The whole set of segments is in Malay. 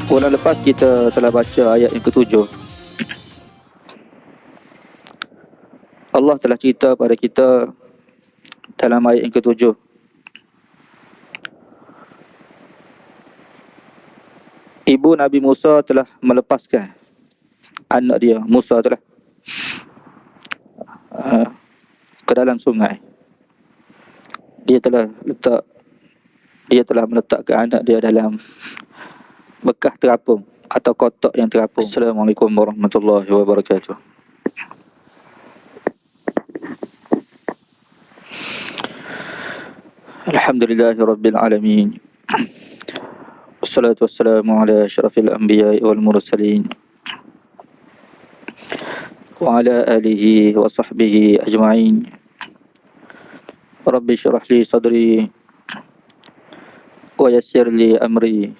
Bulan lepas kita telah baca ayat yang ketujuh. Allah telah cerita pada kita dalam ayat yang ketujuh, ibu Nabi Musa telah melepaskan anak dia, Musa telah ke dalam sungai. Dia telah meletakkan anak dia dalam bekas terapung atau kotak yang terapung. Assalamualaikum warahmatullahi wabarakatuh. Alhamdulillahirabbil alamin. Wassalatu wassalamu ala asyrafil anbiya'i wal mursalin wa ala alihi wa sahbihi ajma'in. Rabbi syrah li sadri wa yassir li amri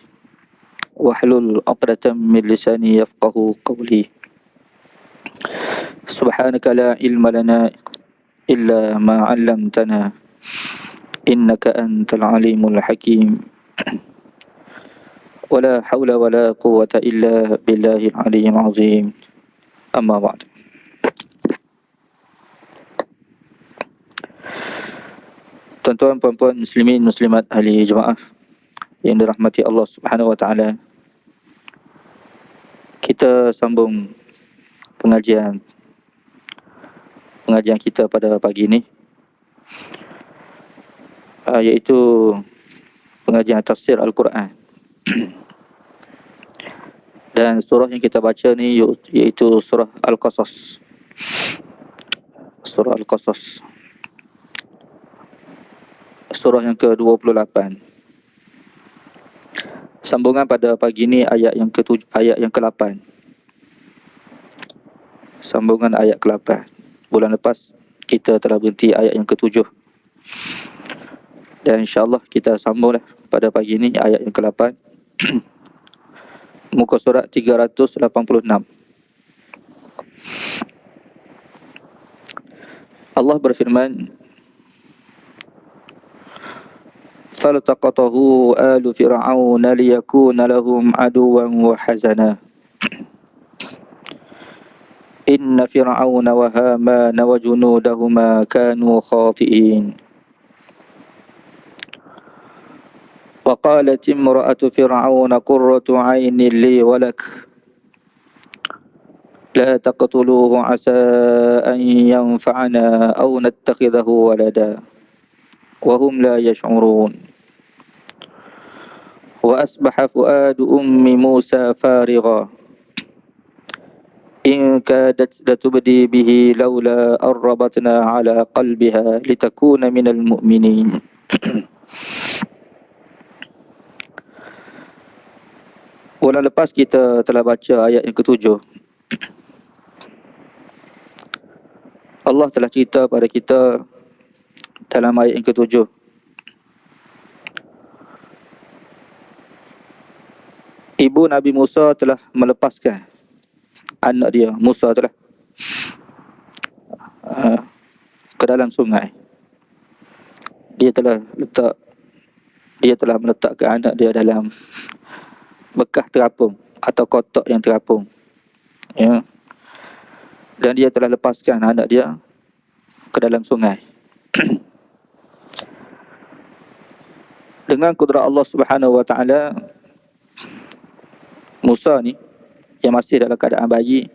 wahlul 'uqdatam min lisani yafqahu qawli. Subhanaka la ilma lana illa ma 'allamtana innaka antal alimul hakim. Wala hawla wala quwwata illa billahil aliyyil azim. Amma ba'd. Tuan-tuan, puan-puan, muslimin, muslimat, ahli jemaah yang dirahmati Allah Subhanahu wa taala. Kita sambung pengajian kita pada pagi ini, iaitu pengajian tafsir Al-Quran. Dan surah yang kita baca ni iaitu surah Al-Qasas. Surah Al-Qasas, surah yang ke-28. Sambungan pada pagi ini ayat yang ke-8. Sambungan ayat ke-8. Bulan lepas kita telah berhenti ayat yang ke-7. Dan insya-Allah kita sambunglah pada pagi ini ayat yang ke-8. Muka surat 386. Allah berfirman, فَالْتَقَطَهُ آلُ فِرْعَوْنَ لِيَكُونَ لَهُمْ عَدُوًّا وَحَزَنًا إِنَّ فِرْعَوْنَ وَهَامَانَ وَجُنُودَهُمَا كَانُوا خَاطِئِينَ وَقَالَتِ امْرَأَةُ فِرْعَوْنَ قُرَّةُ عَيْنٍ لِي وَلَكَ لَا تَقْتُلُوهُ عَسَىٰ أَن يَنفَعَنَا أَوْ نَتَّخِذَهُ وَلَدًا وَهُمْ لَا يَشْعُرُونَ وَأَصْبَحَ فُؤَادُ أُمِّ مُوسَىٰ فَارِغًا إِن كَادَتْ لَتُبْدِي بِهِ لَوْلَا أَن رَّبَطْنَا عَلَىٰ قَلْبِهَا لِتَكُونَ مِنَ الْمُؤْمِنِينَ. Bulan lepas kita telah baca ayat yang ketujuh. Allah telah cerita pada kita dalam ayat yang ketujuh, ibu Nabi Musa telah melepaskan anak dia, Musa telah ke dalam sungai. Dia telah meletakkan anak dia dalam bekas terapung atau kotak yang terapung, ya. Dan dia telah lepaskan anak dia ke dalam sungai. Dengan kudrat Allah Subhanahu wa taala, Musa ni yang masih dalam keadaan bayi,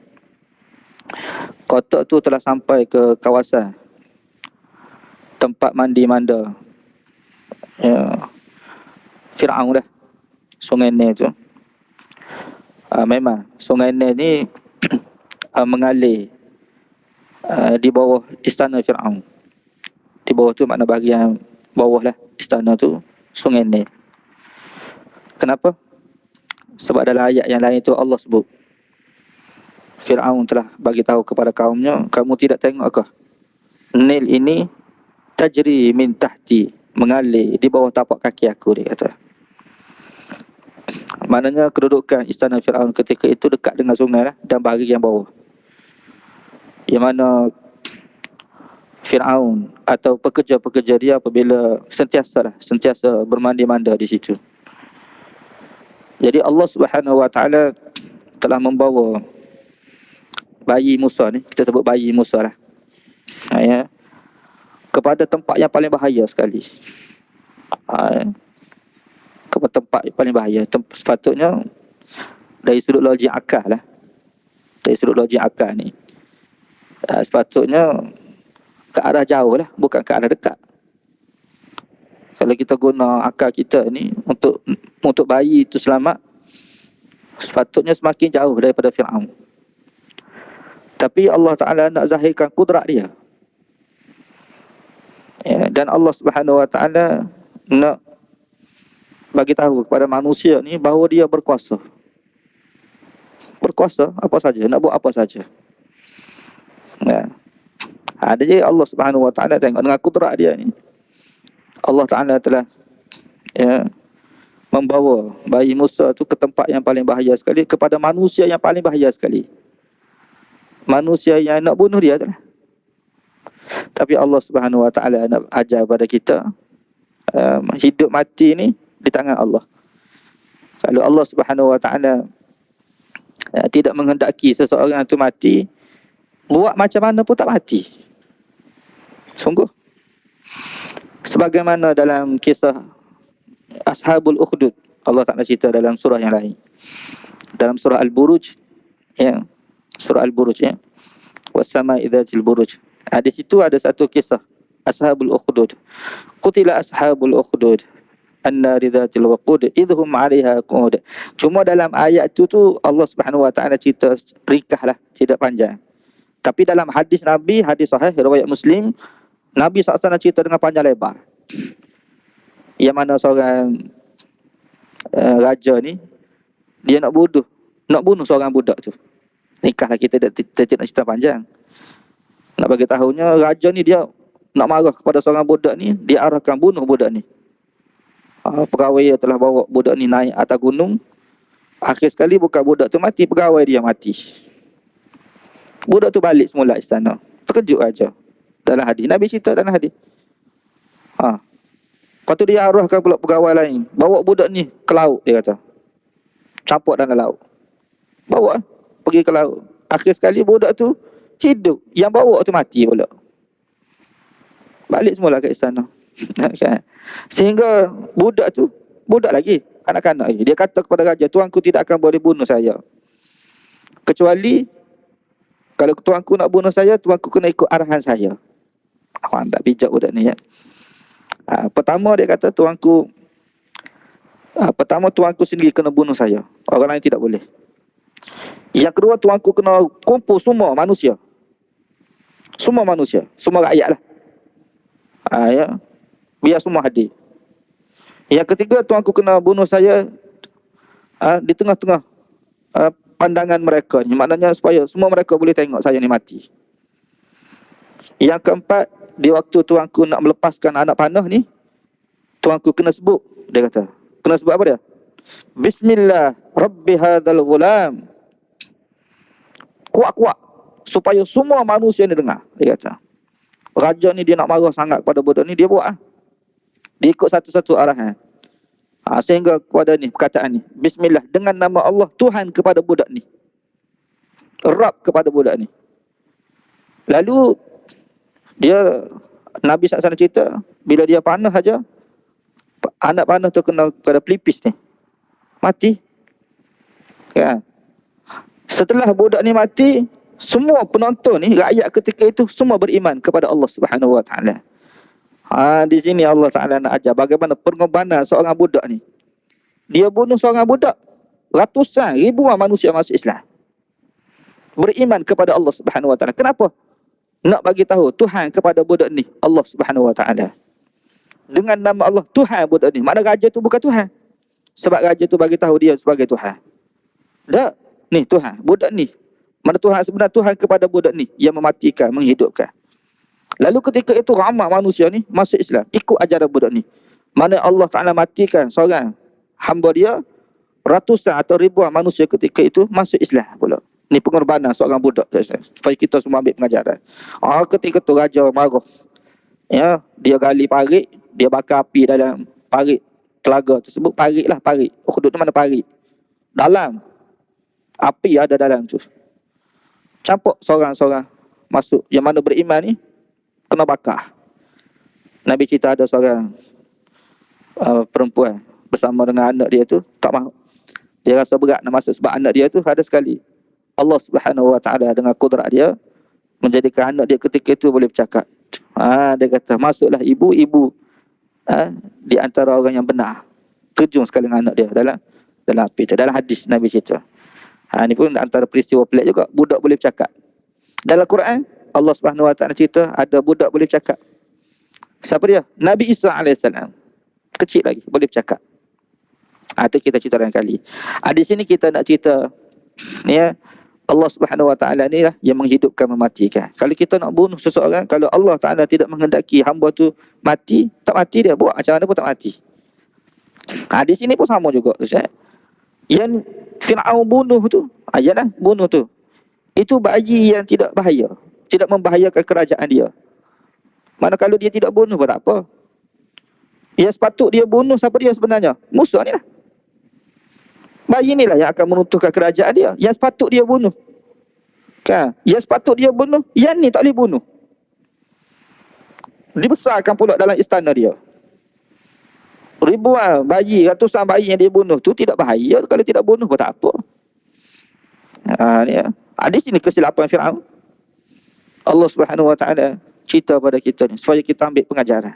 kotak tu telah sampai ke kawasan tempat mandi manda, ya, Fir'aun dah, sungai Nil tu. Memang sungai Nil ni mengalir di bawah istana Fir'aun. Di bawah tu makna bahagian bawah lah istana tu, sungai Nil. Kenapa? Sebab dalam ayat yang lain tu Allah sebut, Fir'aun telah bagi tahu kepada kaumnya, kamu tidak tengok ke Nil ini tajri min tahti, mengalir di bawah tapak kaki aku, dia kata. Maknanya kedudukan istana Fir'aun ketika itu dekat dengan sungai lah, dan bahagian bawah, yang mana Fir'aun atau pekerja-pekerja dia apabila sentiasa bermandi-manda di situ. Jadi Allah Subhanahu Wa Taala telah membawa bayi Musa ni, kita sebut bayi Musa lah, ya, kepada tempat yang paling bahaya sekali. Kepada tempat yang paling bahaya. Sepatutnya dari sudut logik akal lah. Dari sudut logik akal ni, sepatutnya ke arah jauh lah, bukan ke arah dekat. Kalau kita guna akal kita ni untuk bayi itu selamat, sepatutnya semakin jauh daripada Fir'aun. Tapi Allah Ta'ala nak zahirkan kudrat dia, ya, dan Allah Subhanahu Wa Ta'ala nak bagi tahu kepada manusia ni bahawa dia berkuasa. Berkuasa apa saja, nak buat apa saja. Ya. Ada je Allah Subhanahu Wa Ta'ala tengok dengan kudrat dia ni, Allah Ta'ala telah, ya, membawa bayi Musa tu ke tempat yang paling bahaya sekali, kepada manusia yang paling bahaya sekali. Manusia yang nak bunuh dia tu lah. Tapi Allah Subhanahu Wa Ta'ala nak ajar pada kita, hidup mati ni di tangan Allah. Kalau Allah Subhanahu Wa Ta'ala tidak menghendaki seseorang tu mati, buat macam mana pun tak mati. Sungguh. Sebagaimana dalam kisah Ashabul Ukhdud, Allah Ta'ala cerita dalam surah yang lain. Dalam surah Al-Buruj, ya, surah Al-Buruj, ya, was-sama'i dzatil buruj. Di situ ada satu kisah Ashabul Ukhdud. Qutila Ashabul Ukhdud an-nari dzatil waqud idhum 'alaiha qu'ud. Cuma dalam ayat tu Allah Subhanahu Wa Ta'ala cerita ringkas lah, tidak panjang. Tapi dalam hadis Nabi, hadis sahih riwayat Muslim, Nabi SAW cerita dengan panjang lebar. Yang mana seorang raja ni, dia nak bunuh seorang budak tu. Nikah lah, kita tidak nak cerita panjang. Nak bagi tahunya, raja ni dia nak marah kepada seorang budak ni, dia arahkan bunuh budak ni. Pegawai telah bawa budak ni naik atas gunung. Akhir sekali bukan budak tu mati, pegawai dia mati. Budak tu balik semula istana. Terkejut raja. Dalam hadis, Nabi cerita dalam hadis. Lepas tu dia arahkan pula pegawai lain, bawa budak ni ke laut, dia kata. Campur dalam laut. Bawa pergi ke laut. Akhir sekali budak tu hidup, yang bawa tu mati pula. Balik semula ke istana. Sehingga budak tu, budak lagi, kanak-kanak lagi, dia kata kepada raja, tuanku tidak akan boleh bunuh saya, kecuali kalau tuanku nak bunuh saya, tuanku kena ikut arahan saya. Tak bijak budak ni, ya. Pertama dia kata, tuanku sendiri kena bunuh saya, orang lain tidak boleh. Yang kedua, tuanku kena kumpul semua manusia, semua rakyat lah, ya, biar semua hadir. Yang ketiga, tuanku kena bunuh saya di tengah-tengah pandangan mereka ni, maknanya supaya semua mereka boleh tengok saya ni mati. Yang keempat, di waktu tuanku nak melepaskan anak panah ni, tuanku kena sebut, dia kata. Kena sebut apa dia? Bismillah Rabbi hadzal ghulam. Kuat-kuat, supaya semua manusia ni dengar, dia kata. Raja ni dia nak marah sangat kepada budak ni, dia buat dia ikut satu-satu arahan. Sehingga kepada ni, perkataan ni, Bismillah, dengan nama Allah, Tuhan kepada budak ni, Rabb kepada budak ni. Lalu Nabi SAW cerita, bila dia panah saja, anak panah tu kena pada pelipis ni, mati. Ya. Setelah budak ni mati, semua penonton ni, rakyat ketika itu, semua beriman kepada Allah Subhanahu Wa Ta'ala. Di sini Allah Ta'ala nak ajar bagaimana pengorbanan seorang budak ni. Dia bunuh seorang budak, ratusan, ribuan manusia masuk Islam, beriman kepada Allah Subhanahu Wa Ta'ala. Kenapa? Nak bagi tahu Tuhan kepada budak ni, Allah Subhanahu Wa Ta'ala. Dengan nama Allah, Tuhan budak ni. Makna raja tu bukan Tuhan, sebab raja tu bagi tahu dia sebagai Tuhan. Dah, ni Tuhan, budak ni. Mana Tuhan sebenarnya, Tuhan kepada budak ni, yang mematikan, menghidupkan. Lalu ketika itu ramai manusia ni masuk Islam, ikut ajaran budak ni. Mana Allah Ta'ala matikan seorang hamba dia, ratusan atau ribuan manusia ketika itu masuk Islam pula. Ni pengorbanan seorang budak, supaya kita semua ambil pengajaran. Ketika tu raja marah, ya, dia gali parit, dia bakar api dalam parit telaga tersebut. Parit lah, parit Ukhdud tu mana parit, Dalam. Api ada dalam tu. Campur seorang-seorang masuk. Yang mana beriman ni, kena bakar. Nabi cerita ada seorang perempuan bersama dengan anak dia tu, tak mahu. Dia rasa berat nak masuk sebab anak dia tu ada sekali Allah Subhanahu Wa Taala dengan kudrat dia menjadikan anak dia ketika itu boleh bercakap. Dia kata, masuklah ibu-ibu di antara orang yang benar. Terjun sekali dengan anak dia dalam api tu. Dalam hadis Nabi cerita. Ini pun antara peristiwa pelik juga. Budak boleh bercakap. Dalam Quran, Allah Subhanahu Wa Taala cerita ada budak boleh bercakap. Siapa dia? Nabi Isa AS. Kecil lagi, boleh bercakap. Itu kita cerita lain kali. Di sini kita nak cerita, ya, Allah Subhanahu Wa Taala ni lah yang menghidupkan, mematikan. Kalau kita nak bunuh seseorang, kalau Allah Taala tidak menghendaki hamba tu mati, tak mati dia. Buat macam mana pun tak mati. Di sini pun sama juga. Yang Fir'aun bunuh tu, ayalah bunuh tu, itu bayi yang tidak bahaya, tidak membahayakan kerajaan dia. Mana kalau dia tidak bunuh pun tak apa. Yang sepatut dia bunuh siapa dia sebenarnya? Musuh ni lah. Bayi inilah yang akan menuntuhkan kerajaan dia. Yang sepatut dia bunuh. Kan? Yang sepatut dia bunuh, yang ni tak boleh bunuh. Dibesarkan pula dalam istana dia. Ribuan bayi, ratusan bayi yang dia bunuh tu tidak bahaya. Kalau tidak bunuh pun tak apa. Di sini kesilapan Fir'aun. Allah Subhanahu Wa Taala cerita pada kita ni supaya kita ambil pengajaran.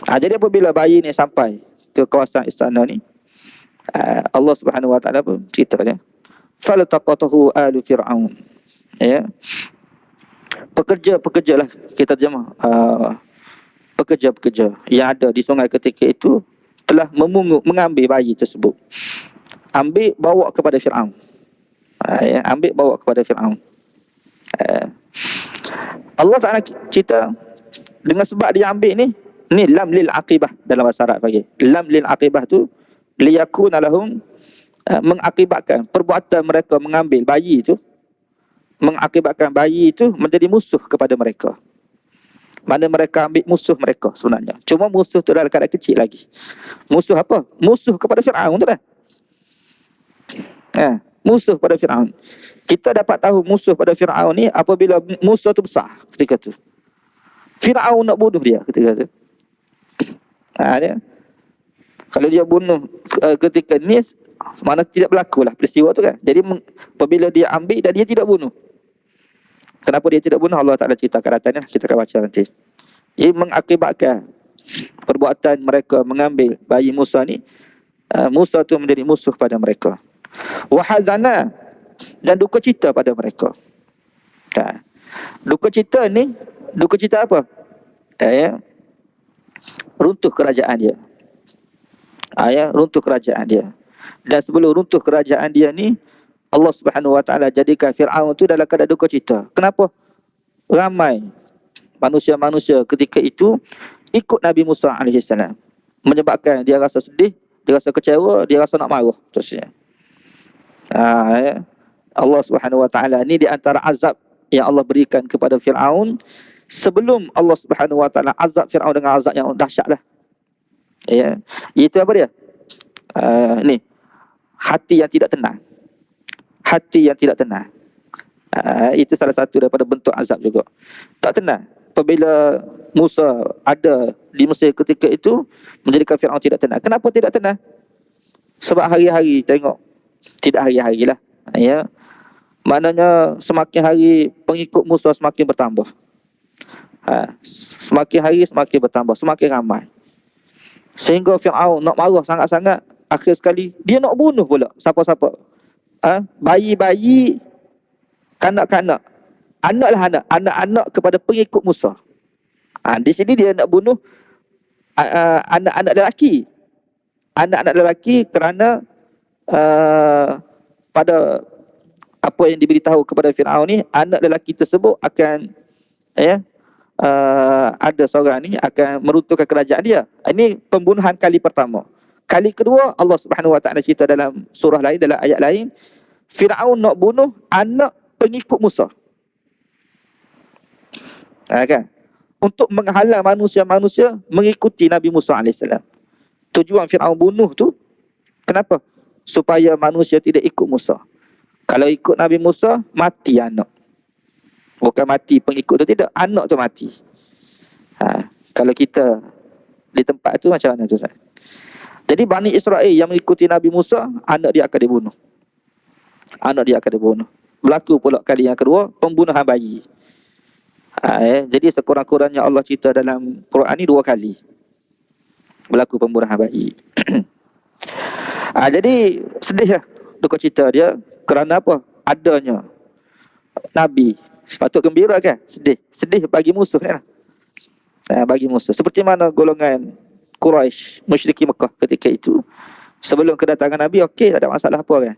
Jadi apabila bayi ni sampai ke kawasan istana ni, Allah Subhanahu Wa Taala pun cerita dia. Faltaqatahu alu Fir'aun. Ya. Pekerja-pekerja lah kita terjemah. Pekerja-pekerja yang ada di sungai ketika itu telah mengambil bayi tersebut. Ambil bawa kepada Fir'aun. Ambil bawa kepada Fir'aun. Allah Ta'ala cerita dengan sebab dia ambil ni lam lil aqibah dalam bahasa Arab bagi. Lam lil aqibah tu liyakuna lahum, mengakibatkan perbuatan mereka mengambil bayi itu, mengakibatkan bayi itu menjadi musuh kepada mereka. Mana mereka ambil musuh mereka sebenarnya. Cuma musuh tu dalam keadaan kecil lagi. Musuh apa? Musuh kepada Fir'aun tu dah. Musuh pada Fir'aun. Kita dapat tahu musuh pada Fir'aun ni apabila musuh tu besar ketika tu. Fir'aun nak bunuh dia ketika tu. Dia. Kalau dia bunuh ketika ni, mana tidak berlaku lah peristiwa tu kan. Jadi apabila dia ambil dan dia tidak bunuh. Kenapa dia tidak bunuh? Allah Ta'ala ceritakan datanya. Kita akan baca nanti. Ia mengakibatkan perbuatan mereka mengambil bayi Musa ni. Musa tu menjadi musuh pada mereka. Wahazana, dan duka cita pada mereka. Duka cita ni, duka cita apa? Runtuh kerajaan dia. Runtuh kerajaan dia. Dan sebelum runtuh kerajaan dia ni, Allah Subhanahu Wa Taala jadikan Fir'aun tu dalam keadaan duka cita. Kenapa? Ramai manusia-manusia ketika itu ikut Nabi Musa AS, menyebabkan dia rasa sedih, dia rasa kecewa, dia rasa nak marah terusnya. Allah Subhanahu Wa Taala ni di antara azab yang Allah berikan kepada Fir'aun sebelum Allah Subhanahu Wa Taala azab Fir'aun dengan azab yang dahsyat lah. Itu apa dia? Ni hati yang tidak tenang. Hati yang tidak tenang. Itu salah satu daripada bentuk azab juga. Tak tenang. Apabila Musa ada di Mesir ketika itu, menjadikan Fir'aun tidak tenang. Kenapa tidak tenang? Sebab hari-hari tengok. Tidak hari-hari lah. Maknanya semakin hari pengikut Musa semakin bertambah. Semakin hari semakin bertambah. Semakin ramai. Sehingga Fir'aun nak marah sangat-sangat. Akhir sekali dia nak bunuh pula siapa-siapa. Bayi-bayi, kanak-kanak, anak-anak kepada pengikut Musa. Di sini dia nak bunuh anak-anak lelaki. Anak-anak lelaki kerana pada apa yang diberitahu kepada Fir'aun ni, anak lelaki tersebut akan ada seorang ni akan meruntuhkan kerajaan dia. Ini pembunuhan kali pertama. Kali kedua, Allah Subhanahu Wa Taala cerita dalam surah lain, dalam ayat lain, Fir'aun nak bunuh anak pengikut Musa. Kan? Untuk menghalang manusia-manusia mengikuti Nabi Musa AS. Tujuan Fir'aun bunuh tu, kenapa? supaya manusia tidak ikut Musa. Kalau ikut Nabi Musa, mati anak. Bukan mati pengikut tu, tidak, anak tu mati. Kalau kita di tempat tu macam mana tu, Ustaz? Jadi Bani Israel yang mengikuti Nabi Musa, anak dia akan dibunuh. Anak dia akan dibunuh. Berlaku pula kali yang kedua, pembunuhan bayi. Jadi sekurang-kurangnya Allah cerita dalam Quran ni 2 kali berlaku pembunuhan bayi. Jadi sedih lah duka cita dia. Kerana apa? Adanya Nabi. Sepatut gembira kan? Sedih bagi musuh kan? Bagi musuh. Seperti mana golongan Quraisy, musyrikin Mekah ketika itu. Sebelum kedatangan Nabi, okey, tak ada masalah apa kan?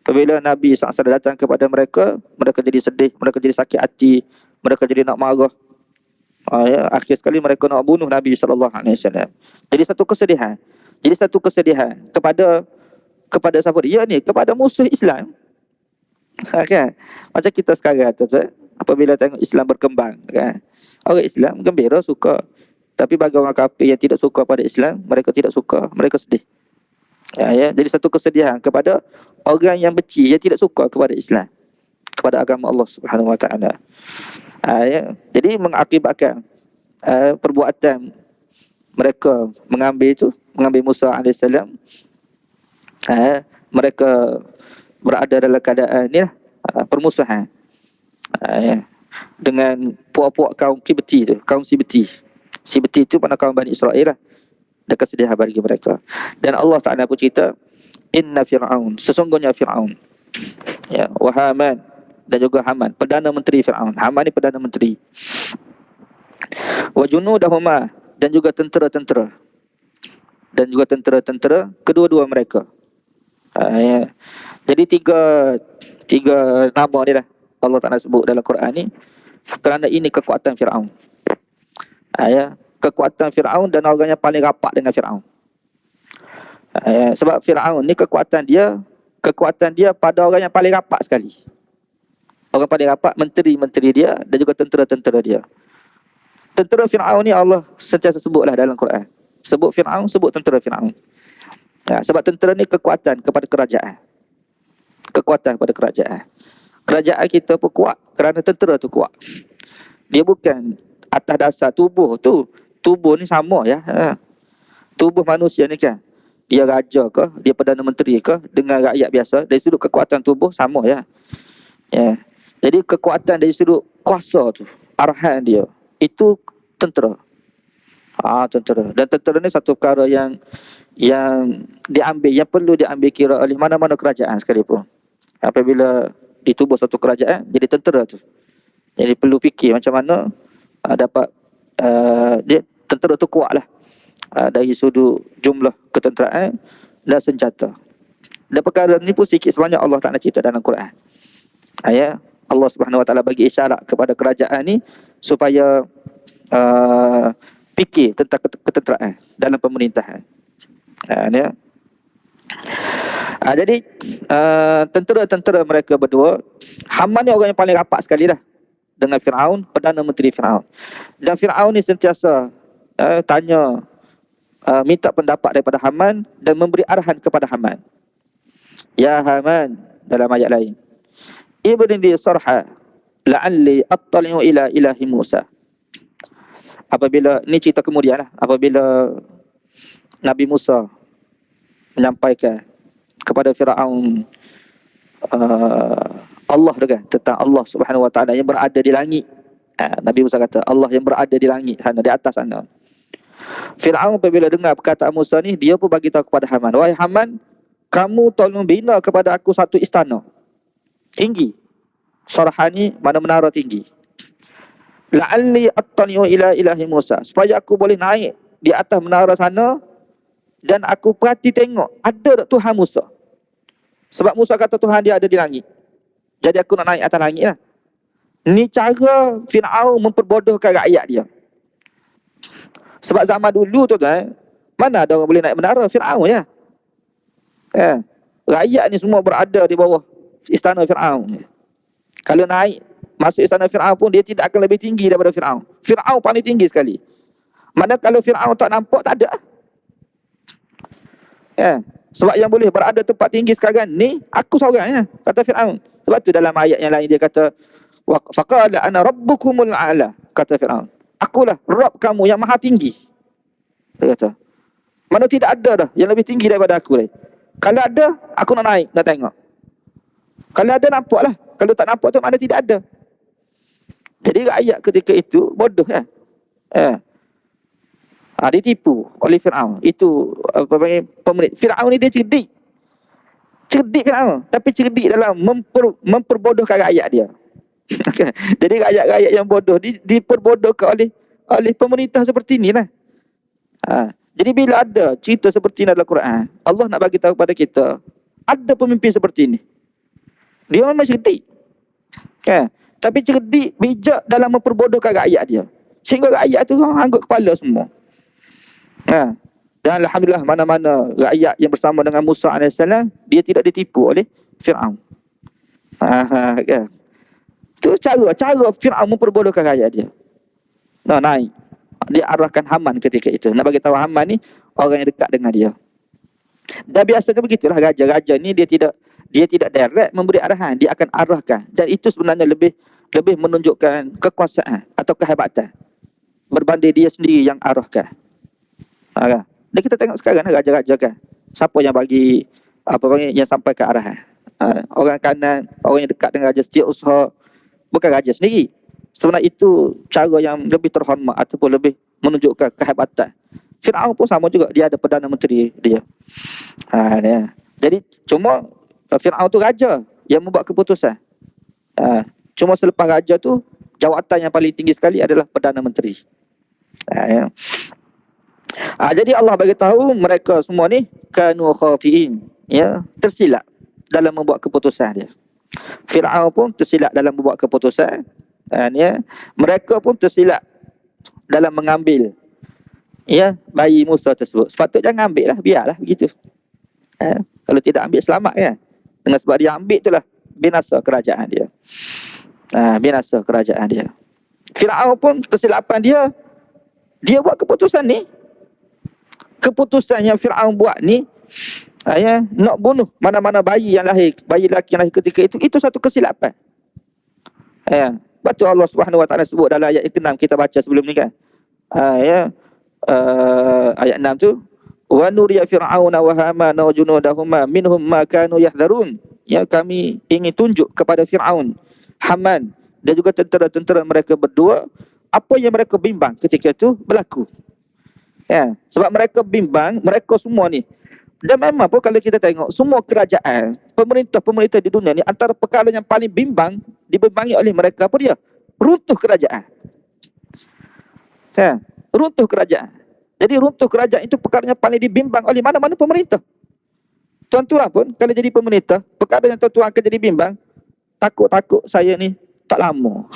Apabila Nabi SAW datang kepada mereka, mereka jadi sedih, mereka jadi sakit hati, mereka jadi nak marah. Akhir sekali mereka nak bunuh Nabi SAW. Jadi satu kesedihan. Kepada siapa dia ni? Kepada musuh Islam. Kan? Macam kita sekarang tu, apabila tengok Islam berkembang kan? Orang Islam gembira, suka. Tapi bagi orang kafir yang tidak suka pada Islam, mereka tidak suka, mereka sedih. Jadi satu kesedihan kepada orang yang benci, yang tidak suka kepada Islam, kepada agama Allah Subhanahu Wa Taala. Jadi mengakibatkan perbuatan mereka mengambil Musa alaihissalam, mereka berada dalam keadaan ni lah, permusuhan dengan puak-puak kaum Kibti tu, kaum Sibti. Sibti itu mana kaum Bani Israel lah. Dan kesedihan bagi mereka. Dan Allah Ta'ala pun cerita, inna Fir'aun, sesungguhnya Fir'aun, wa Haman, dan juga Haman, Perdana Menteri Fir'aun. Haman ni Perdana Menteri. Wa junudahuma, dan juga tentera-tentera. Dan juga tentera-tentera kedua-dua mereka. Jadi tiga nama ni lah Allah Ta'ala sebut dalam Quran ni. Kerana ini kekuatan Fir'aun. Kekuatan Fir'aun dan orang yang paling rapat dengan Fir'aun. Sebab Fir'aun ni kekuatan dia pada orang yang paling rapat sekali. Orang paling rapat, menteri-menteri dia dan juga tentera-tentera dia. Tentera Fir'aun ni Allah sentiasa sebutlah dalam Quran. Sebut Fir'aun, sebut tentera Fir'aun. Sebab tentera ni kekuatan kepada kerajaan. Kekuatan kepada kerajaan. Kerajaan kita pun kuat kerana tentera tu kuat. Dia bukan atas dasar tubuh tu. Tubuh ni sama ya. Tubuh manusia ni kan, dia raja ke, dia Perdana Menteri ke, dengan rakyat biasa, dari sudut kekuatan tubuh sama ya. Jadi kekuatan dari sudut kuasa tu, arahan dia, itu tentera. Tentera. Dan tentera ni satu perkara yang perlu diambil kira oleh mana-mana kerajaan sekalipun. Apabila di tubuh satu kerajaan, jadi tentera tu. Jadi perlu fikir macam mana dapat dia tentera tu kuat lah, dari sudut jumlah ketenteraan dan senjata. Dan perkara ni pun sikit sebanyak Allah Ta'ala cerita dalam Quran. Allah Subhanahu Wa Ta'ala bagi isyarat kepada kerajaan ni supaya fikir tentang ketenteraan dalam pemerintahan. Jadi tentera-tentera mereka berdua, Haman ni orang yang paling rapat sekali lah dengan Fir'aun, Perdana Menteri Fir'aun. Dan Fir'aun ni sentiasa tanya, minta pendapat daripada Haman dan memberi arahan kepada Haman. Ya Haman, dalam ayat lain, ibni li sarha la'alli attali'u ila ilahi Musa. Apabila, ni cerita kemudian lah, apabila Nabi Musa menyampaikan kepada Fir'aun Allah juga, tentang Allah Subhanahu Wa Ta'ala yang berada di langit. Nabi Musa kata Allah yang berada di langit sana, di atas sana. Fir'aun apabila dengar perkataan Musa ni, dia pun bagi tahu kepada Haman, wahai Haman, kamu tolong bina kepada aku satu istana tinggi. Sarah ni mana menara tinggi. La'alli attani'u ila ilahi Musa, supaya aku boleh naik di atas menara sana dan aku perhati tengok ada tak Tuhan Musa. Sebab Musa kata Tuhan dia ada di langit. Jadi aku nak naik atas langit lah. Ni cara Fir'aun memperbodohkan rakyat dia. Sebab zaman dulu tu kan, mana ada orang boleh naik menara? Fir'aun je. Rakyat ni semua berada di bawah istana Fir'aun. Kalau naik masuk istana Fir'aun pun, dia tidak akan lebih tinggi daripada Fir'aun. Fir'aun paling tinggi sekali. Mana kalau Fir'aun tak nampak, tak ada. Sebab yang boleh berada tempat tinggi sekarang ni aku seorang ya, kata Firaun. Sebab tu dalam ayat yang lain dia kata faqala ana rabbukumul a'la, kata Firaun. Akulah Rabb kamu yang maha tinggi. Dia kata. Mana tidak ada dah yang lebih tinggi daripada aku ni. Kalau ada, aku nak naik, nak tengok. Kalau ada nampaklah. Kalau tak nampak tu mana tidak ada. Jadi rakyat ketika itu bodoh kan. Ditipu oleh Firaun. Itu apa panggil pemerintah. Firaun ni dia cerdik. Cerdik Firaun, tapi cerdik dalam memperbodohkan rakyat dia. Jadi rakyat-rakyat yang bodoh diperbodohkan oleh pemerintah seperti inilah. Jadi bila ada cerita seperti ini dalam Quran, Allah nak bagi tahu kepada kita, ada pemimpin seperti ini. Dia memang cerdik. Tapi cerdik, bijak dalam memperbodohkan rakyat dia. Sehingga rakyat tu anggut kepala semua. Dan alhamdulillah mana-mana rakyat yang bersama dengan Musa AS, dia tidak ditipu oleh Firaun. Itu cara Firaun memperbodohkan rakyat dia. Naik. Dia arahkan Haman ketika itu. Nak bagi tahu Haman ni orang yang dekat dengan dia. Dan biasanya begitulah raja-raja ni dia tidak direct memberi arahan, dia akan arahkan. Dan itu sebenarnya lebih menunjukkan kekuasaan atau kehebatan berbanding dia sendiri yang arahkan. Dan kita tengok sekarang raja-raja kan, siapa yang bagi yang sampai ke arahan? Orang kanan, orang yang dekat dengan raja, setiausaha, bukan raja sendiri. Sebenarnya itu cara yang lebih terhormat ataupun lebih menunjukkan kehebatan. Firaun pun sama juga, dia ada Perdana Menteri dia. Jadi cuma Firaun tu raja yang membuat keputusan. Cuma selepas raja tu, jawatan yang paling tinggi sekali adalah Perdana Menteri. Jadi Allah bagi tahu mereka semua ni kanu khati'in, tersilap dalam membuat keputusan dia. Firaun pun tersilap dalam membuat keputusan. Mereka pun tersilap dalam mengambil bayi Musa tersebut. Sepatutnya jangan ambil lah, biarlah begitu. Kalau tidak ambil selamat kan. Dengan sebab dia ambil itulah binasa kerajaan dia. Binasa kerajaan dia. Firaun pun kesilapan dia buat keputusan ni. Keputusan yang Firaun buat ni, nak bunuh mana-mana bayi lelaki yang lahir ketika itu satu kesilapan. Betul Allah Subhanahu Wa Taala sebut dalam ayat 6 kita baca sebelum ni kan. Ayat 6 tu, wa nuriya fir'auna wa hamana wa junudahuma minhum ma kanu yahdharun. Kami ingin tunjuk kepada Firaun, Haman dan juga tentera-tentera mereka berdua apa yang mereka bimbang ketika itu berlaku. Sebab mereka bimbang, mereka semua ni. Dan memang pun kalau kita tengok semua kerajaan, pemerintah-pemerintah di dunia ni, antara perkara yang paling dibimbangi oleh mereka apa dia? Runtuh kerajaan. Runtuh kerajaan. Jadi runtuh kerajaan itu perkara yang paling dibimbang oleh mana-mana pemerintah. Tuan-tuan pun kalau jadi pemerintah, perkara yang tuan-tuan akan jadi bimbang, takut saya ni tak lama.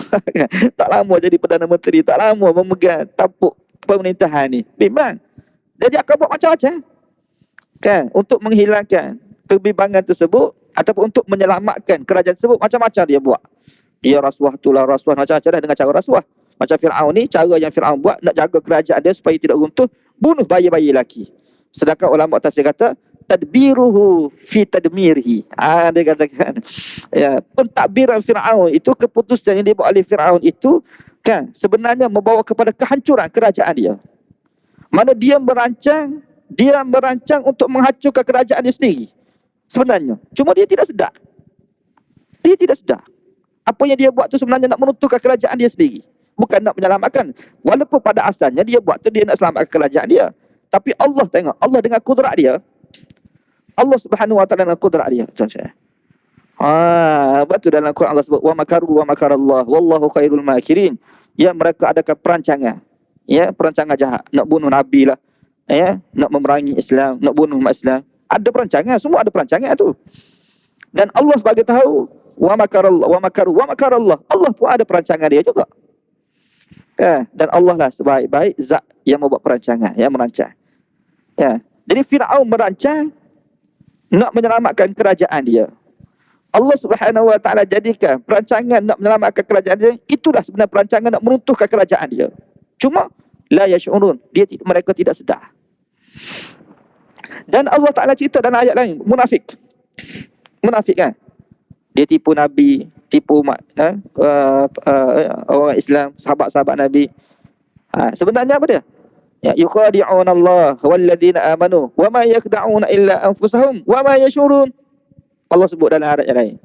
Tak lama jadi Perdana Menteri, tak lama memegang tampuk pemerintahan ni. Bimbang. Jadi akan buat macam-macam. Untuk menghilangkan kebimbangan tersebut ataupun untuk menyelamatkan kerajaan tersebut, macam-macam dia buat. Dia rasuah macam-macam dengan cara rasuah. Macam Firaun ni, cara yang Firaun buat nak jaga kerajaan dia supaya tidak runtuh, bunuh bayi-bayi lelaki. Sedangkan ulama tafsir kata tadbiruhu fi tadmirihi. Dia katakan pentadbiran Firaun itu, keputusan yang dibuat oleh Firaun itu kan sebenarnya membawa kepada kehancuran kerajaan dia. Mana dia merancang untuk menghancurkan kerajaan dia sendiri sebenarnya. Cuma dia tidak sedar. Apa yang dia buat tu sebenarnya nak menunturkan kerajaan dia sendiri, bukan nak menyelamatkan. Walaupun pada asalnya dia buat tu dia nak selamatkan kerajaan dia. Tapi Allah tengok, Allah dengan kudrat dia, Allah Subhanahu Wa Taala dengan kudrat dia. Betul dalam Quran Allah sebut wa makaru wa makarallah wallahu khairul makirin. Mereka adakan perancangan. Perancangan jahat, nak bunuh nabi lah. Nak memerangi Islam, nak bunuh umat Islam. Ada perancangan, semua ada perancangan tu. Dan Allah sebagai tahu wa makarallah wa makaru wa makarallah. Allah pun ada perancangan dia juga. Dan Allah lah sebaik-baik zat yang membuat perancangan, yang merancang. Jadi Firaun merancang nak menyelamatkan kerajaan dia. Allah Subhanahu Wa Taala jadikan perancangan nak menyelamatkan kerajaan dia, itulah sebenarnya perancangan nak meruntuhkan kerajaan dia. Cuma la yash'urun, mereka tidak sedar. Dan Allah Ta'ala cerita dalam ayat lain, munafik. Munafik kan? Dia tipu Nabi, tipu umat, orang Islam, sahabat-sahabat Nabi. Sebenarnya apa dia? Ya, yukhadi'una Allah walladzina amanu wa ma yakhda'una illa anfusahum wa ma yashurun. Allah sebut dalam ayat yang lain.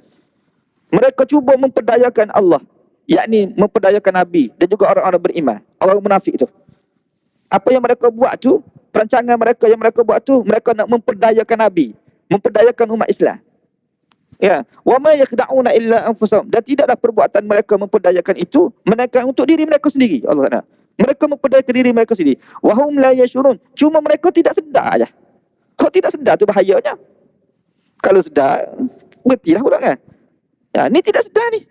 Mereka cuba memperdayakan Allah, yakni memperdayakan Nabi dan juga orang-orang beriman, orang munafik tu. Apa yang mereka buat tu, perancangan mereka yang mereka buat tu, mereka nak memperdayakan Nabi, memperdayakan umat Islam. Ya, wa ma yakhda'una illa anfusahum, dan tidaklah perbuatan mereka memperdayakan itu melainkan untuk diri mereka sendiri. Allah kata, mereka memperdayakan diri mereka sendiri. Wa hum la yashurun, cuma mereka tidak sedar aja. Kalau tidak sedar tu bahayanya. Kalau sedar, berhentilah pula kan. Ya, ni tidak sedar ni.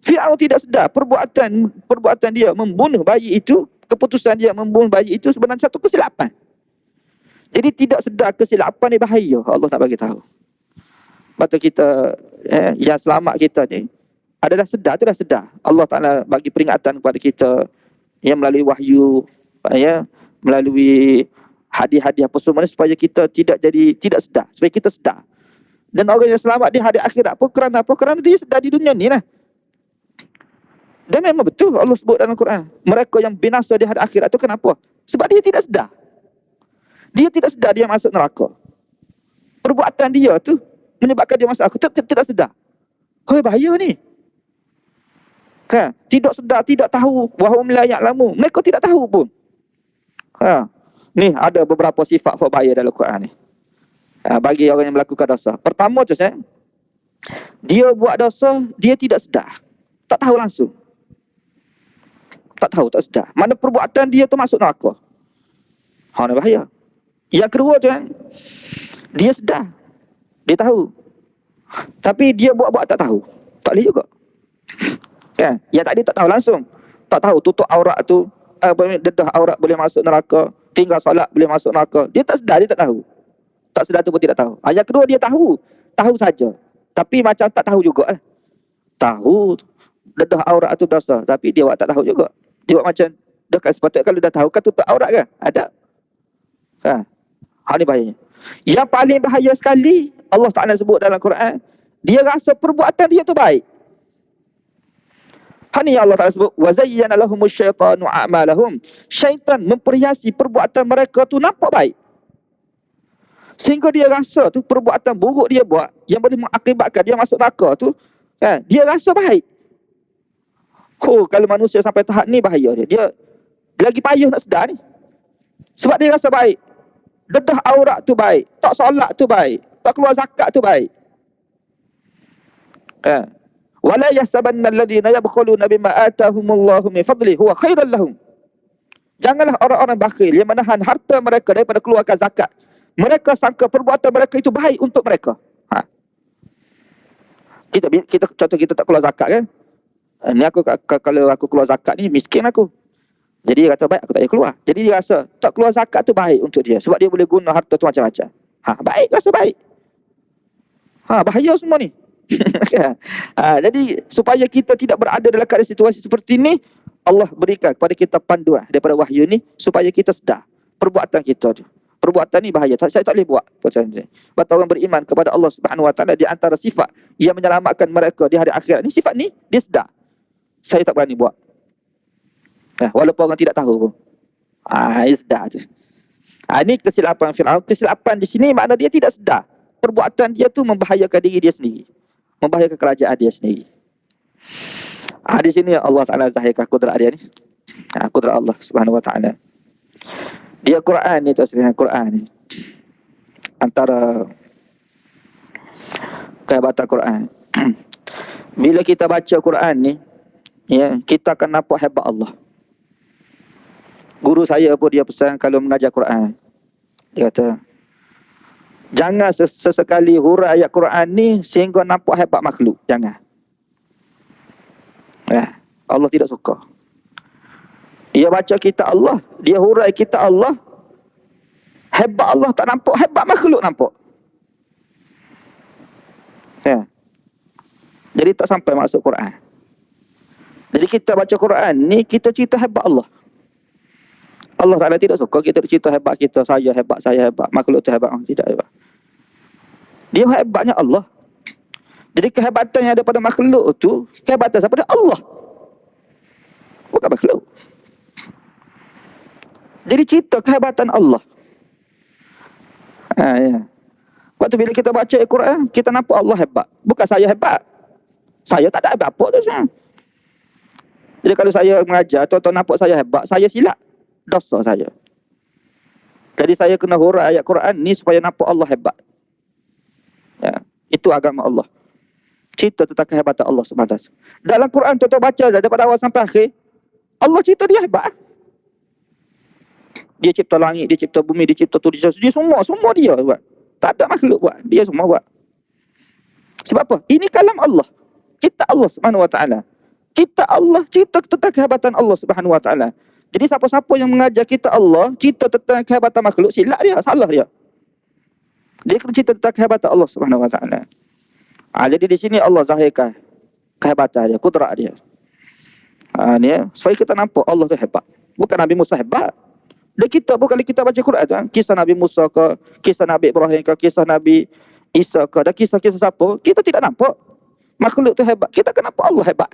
Firaun tidak sedar perbuatan dia membunuh bayi itu, keputusan dia membunuh bayi itu sebenarnya satu kesilapan. Jadi tidak sedar kesilapan ni bahaya. Allah nak bagi tahu. Maka kita yang selamat kita ni adalah sedar, itulah sedar. Allah Taala bagi peringatan kepada kita yang melalui wahyu, melalui hadiah-hadiah apa semua supaya kita tidak sedar, supaya kita sedar. Dan orang yang selamat di hari akhirat apa? Kerana apa? Kerana dia sedar di dunia ni lah. Dan memang betul Allah sebut dalam Quran, mereka yang binasa di hari akhirat tu kenapa? Sebab dia tidak sedar. Dia tidak sedar dia masuk neraka. Perbuatan dia tu menyebabkan dia masuk neraka. Tidak sedar. Hoi, bahaya ni. Kan? Tidak sedar, tidak tahu, wahum la ya'lamu. Mereka tidak tahu pun. Ni ada beberapa sifat bahaya dalam Quran ni. Bagi orang yang melakukan dosa. Pertama tu dia buat dosa, dia tidak sedar. Tak tahu langsung. Tak tahu, tak sedar. Mana perbuatan dia tu masuk neraka. Ni bahaya. Yang kedua tu dia sedar. Dia tahu. Tapi dia buat-buat tak tahu. Tak boleh juga. Kan? Yang tadi tak tahu langsung. Tak tahu tutup aurat tu, dedah aurat boleh masuk neraka, tinggal solat boleh masuk neraka. Dia tak sedar, dia tak tahu. Tak sedar tu pun tidak tahu. Yang kedua dia tahu. Tahu saja. Tapi macam tak tahu juga. Tahu dedah aurat tu dosa, tapi dia buat tak tahu juga. Dia buat macam dekat, sepatutnya kalau dah tahu kan tutup aurat kan? Ada. Ni bahayanya. Yang paling bahaya sekali Allah Ta'ala sebut dalam Quran, dia rasa perbuatan dia tu baik. Ni Allah Ta'ala sebut, wa zayyana lahumus syaitanu a'malahum. Syaitan memperhiasi perbuatan mereka tu nampak baik. Sehingga dia rasa tu perbuatan buruk dia buat yang boleh mengakibatkan dia masuk neraka tu, dia rasa baik. Kalau manusia sampai tahap ni bahaya dia. Dia lagi payah nak sedar ni. Sebab dia rasa baik. Dedah aurat tu baik, tak solat tu baik, tak keluar zakat tu baik. Wala yahsabanna alladhina yabkhuluna bima atahumullahu min fadli huwa khairan lahum. Janganlah orang-orang bakhil yang menahan harta mereka daripada keluarkan zakat. Mereka sangka perbuatan mereka itu baik untuk mereka. Kita contoh kita tak keluar zakat kan? Ni aku kalau aku keluar zakat ni miskin aku. Jadi dia kata baik aku tak payah keluar. Jadi dia rasa tak keluar zakat tu baik untuk dia sebab dia boleh guna harta tu macam-macam. Baik, rasa baik. Bahaya semua ni. Jadi supaya kita tidak berada dalam keadaan situasi seperti ni, Allah berikan kepada kita panduan daripada wahyu ni supaya kita sedar perbuatan kita tu. Perbuatan ni bahaya. Saya tak boleh buat macam ni. Sebab orang beriman kepada Allah Subhanahu Wa Taala, di antara sifat yang menyelamatkan mereka di hari akhirat ni, sifat ni dia sedar. Saya tak berani buat. Walaupun orang tidak tahu pun. Dia sedar tu. Ini kesilapan Firaun. Kesilapan di sini makna dia tidak sedar. Perbuatan dia tu membahayakan diri dia sendiri. Membahayakan kerajaan dia sendiri. Di sini Allah Ta'ala zahirkan kudrat dia ni. Kudrat Allah Subhanahu Wa Taala. Dia Quran ni tu sebenarnya Quran ni. Antara kehebatan Quran. Bila kita baca Quran ni, kita akan nampak hebat Allah. Guru saya pun dia pesan kalau mengajar Quran, dia kata jangan sesekali hurai ayat Quran ni sehingga nampak hebat makhluk. Jangan. Allah tidak suka. Dia baca kitab Allah, dia hurai kitab Allah, hebat Allah tak nampak, hebat makhluk nampak. Jadi tak sampai masuk Quran. Jadi kita baca Quran ni, kita cerita hebat Allah. Allah Ta'ala tidak suka kita cerita hebat kita, saya hebat, makhluk tu hebat. Tidak hebat. Dia hebatnya Allah. Jadi kehebatan yang ada pada makhluk tu, kehebatan siapa? Allah. Bukan makhluk. Jadi cerita kehebatan Allah. Ya. Waktu bila kita baca Al-Quran, kita nampak Allah hebat. Bukan saya hebat. Saya tak ada hebat apa tu. Jadi kalau saya mengajar, tuan-tuan nampak saya hebat, saya silap. Dosa saya. Jadi saya kena hurai ayat Quran ni supaya nampak Allah hebat. Ya. Itu agama Allah. Cerita tentang kehebatan Allah SWT. Dalam Quran tuan-tuan baca daripada awal sampai akhir, Allah cerita dia hebat. Dia cipta langit, dia cipta bumi, dia cipta tu, dia semua dia buat. Tak ada makhluk buat, dia semua buat. Sebab apa? Ini kalam Allah. Kita Allah Subhanahu Wa Taala. Kita Allah cerita tentang kehebatan Allah Subhanahu Wa Taala. Jadi siapa-siapa yang mengajar kita Allah, cerita tentang kehebatan makhluk, silap dia, salah dia. Dia kena cerita tentang kehebatan Allah Subhanahu Wa Taala. Jadi di sini Allah zahirkan kehebatan dia, kudrat dia. Ni supaya kita nampak Allah tu hebat. Bukan Nabi Musa hebat. Dan kita bukan kita baca Quran tu, kisah Nabi Musa ke, kisah Nabi Ibrahim ke, kisah Nabi Isa ke, dan kisah-kisah siapa, kita tidak nampak makhluk tu hebat. Kita akan nampak Allah hebat.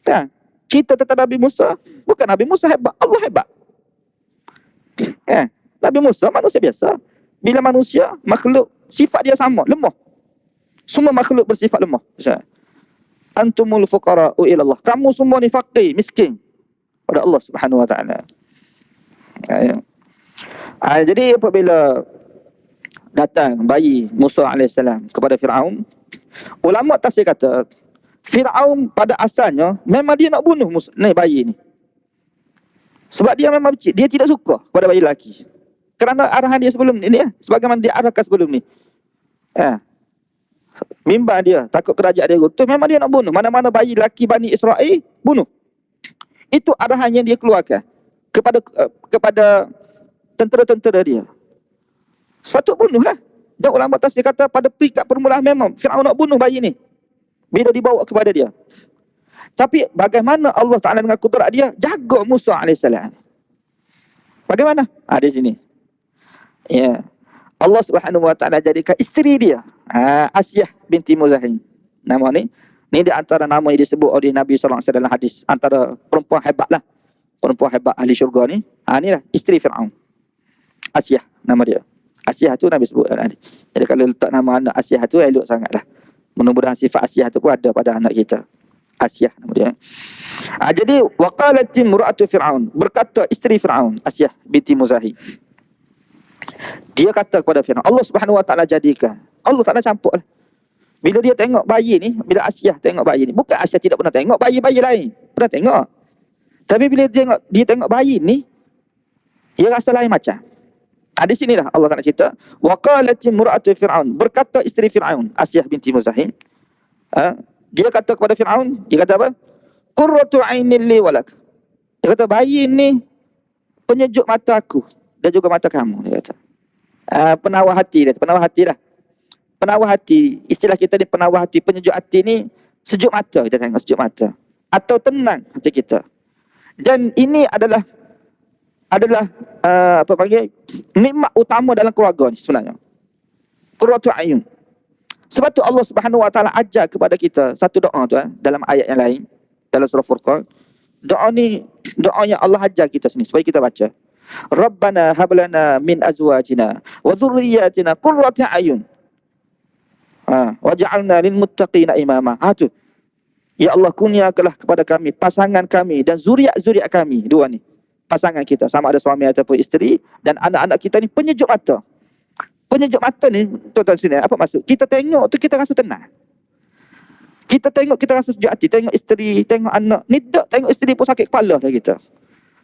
Kan? Cerita tentang Nabi Musa, bukan Nabi Musa hebat, Allah hebat. Nabi Musa manusia biasa. Bila manusia, makhluk, sifat dia sama, lemah. Semua makhluk bersifat lemah. Antumul fuqara'u ilallah. Kamu semua ni faqir, miskin pada Allah Subhanahu Wa Taala. Jadi apabila datang bayi Musa AS kepada Fir'aun, ulama tafsir kata Fir'aun pada asalnya memang dia nak bunuh Musa, bayi ni. Sebab dia memang dia tidak suka pada bayi lelaki. Kerana arahan dia sebelum ni, sebagaimana dia arahkan sebelum ni. Mimbar dia, takut kerajaan dia runtuh, memang dia nak bunuh. Mana-mana bayi lelaki Bani Israel, bunuh. Itu arahan yang dia keluarkan kepada tentera-tentera dia. Sepatut bunuhlah. Dan ulama tafsir kata pada peringkat permulaan memang Fir'aun nak bunuh bayi ni bila dibawa kepada dia. Tapi bagaimana Allah Ta'ala dengan kudrat dia jaga Musa AS? Bagaimana? Di sini. Ya. Allah Subhanahu Wa Ta'ala jadikan isteri dia, Asyah binti Muzahim. Nama ni di antara nama yang disebut oleh Nabi SAW dalam hadis, antara perempuan hebat lah. Perempuan hebat ahli syurga ni. Inilah isteri Fir'aun. Asyah nama dia. Asyah tu Nabi sebut dalam hadis. Jadi kalau letak nama anak Asyah tu elok sangatlah. Mudah-mudahan sifat Asyah tu pun ada pada anak kita. Asyah nama dia. Jadi waqalat imra'atu Fir'aun, berkata isteri Fir'aun, Asyah binti Muzahim. Dia kata kepada Fir'aun, Allah Subhanahu Wa Ta'ala jadikan. Allah Ta'ala campurlah. Bila dia tengok bayi ni, bila Asyah tengok bayi ni, bukan Asyah tidak pernah tengok bayi-bayi lain. Pernah tengok. Tapi bila dia tengok bayi ni, dia rasa lain macam. Di sinilah Allah Ta'ala cerita, waqalat imra'atu Fir'aun, berkata isteri Fir'aun, Asyah binti Muzahim. Dia kata kepada Fir'aun, dia kata apa? Qurratu 'ainin li walak. Dia kata bayi ni penyejuk mata aku dan juga mata kamu, dia kata. Penawar hati dia, penawar hati lah. Penawar hati, istilah kita ni penawar hati, penyejuk hati ni sejuk mata, kita tengok sejuk mata. Atau tenang hati kita. Dan ini adalah nikmat utama dalam keluarga ni sebenarnya. Qurratu a'yun. Sebab tu Allah Subhanahu Wa Ta'ala ajar kepada kita satu doa tu dalam ayat yang lain dalam surah Furqan. Doa ni doa yang Allah ajar kita sini supaya kita baca. Rabbana hab lana min azwajina wa dhurriyyatina qurrata a'yun. Waj'alna lil muttaqina imama. Tu. Ya Allah, kurniakanlah kepada kami pasangan kami dan zuriat-zuriat kami, dua ni. Pasangan kita sama ada suami ataupun isteri dan anak-anak kita ni penyejuk mata. Penyejuk mata ni tuan-tuan sini apa maksud? Kita tengok tu kita rasa tenang. Kita tengok kita rasa sejuk hati, tengok isteri, tengok anak. Ni dak tengok isteri pun sakit kepala dah kita.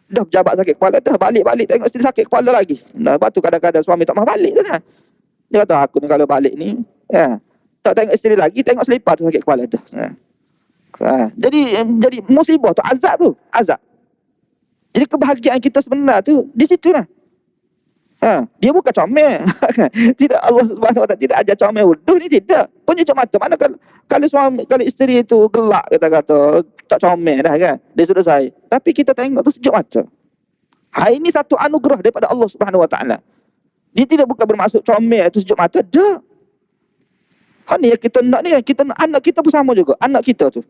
Dah berjabat sakit kepala dah, balik-balik tengok isteri sakit kepala lagi. Lepas tu kadang-kadang suami tak mahu balik tu kan. Dia kata aku ni kalau balik ni tak tengok isteri lagi, tengok selipar tu sakit kepala dah. Jadi musibah tu, azab. Jadi kebahagiaan kita sebenar tu di situ lah. Dia bukan comel. Tidak, Allah Subhanahu Wa Ta'ala tidak ajar comel wuduh ni, tidak. Penyejuk mata. Mana kalau suami, kalau isteri tu gelak kata tak comel dah kan. Dia sudah saya. Tapi kita tengok tu sejuk mata. Ini satu anugerah daripada Allah Subhanahu Wa Taala. Dia tidak bukan bermaksud comel atau sejuk mata. Dah. Ni yang kita nak ni, kita nak anak kita pun sama juga. Anak kita tu.